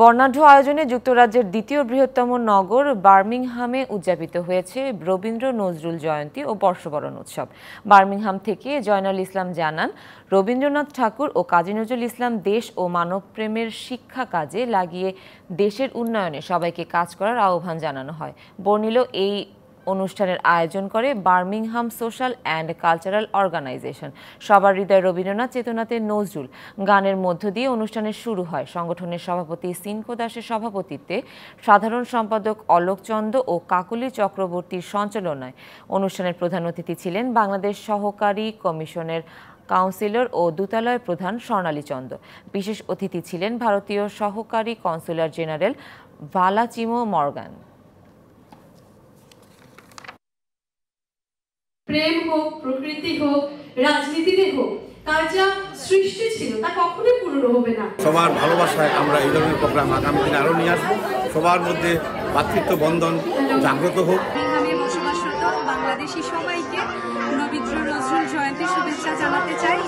বর্ণাঢ্য আয়োজনে যুক্তরাজ্যের দ্বিতীয় বৃহত্তম নগর বার্মিংহামে উদযাপিত হয়েছে রবীন্দ্র নজরুল জয়ন্তী ও বর্ষবরণ উৎসব। বার্মিংহাম থেকে জয়নাল ইসলাম জানান, রবীন্দ্রনাথ ঠাকুর ও কাজী নজরুল ইসলাম দেশ ও মানবপ্রেমের শিক্ষা কাজে লাগিয়ে দেশের উন্নয়নে সবাইকে কাজ করার আহ্বান জানানো হয়। বর্ণিল এই অনুষ্ঠানের আয়োজন করে Birmingham social and cultural organisation. সবার হৃদয় রবীন্দ্রনাথ, চেতনাতে নজরুল গানের মধ্য দিয়ে অনুষ্ঠানের শুরু হয়। সংগঠনের সভাপতি সিনকো দাসের সভাপতিত্বে সাধারণ সম্পাদক অলোক চন্দ ও কাকলি চক্রবর্তীর সঞ্চালনায় অনুষ্ঠানের প্রধান অতিথি ছিলেন বাংলাদেশ সহকারী কমিশনের কাউন্সিলর ও দূতালয় প্রধান স্বর্ণালী চন্দ। বিশেষ অতিথি ছিলেন ভারতীয় সহকারী কনসুলার জেনারেল ভালাচিমো মর্গান। প্রেম হোক, প্রকৃতি হোক, রাজনীতিতে হোক, তার যা সৃষ্টি ছিল তা কখনোই পুরনো হবে না। সবার ভালোবাসায় আমরা এই ধরনের প্রোগ্রাম আগামী দিনে আরও নিয়ে আসবো। সবার মধ্যে ভ্রাতৃত্ব বন্ধন জাগ্রত হোক। বসবাসরত বাংলাদেশি সবাইকে রবীন্দ্র নজরুল জয়ন্তী শুভেচ্ছা জানাতে চাই।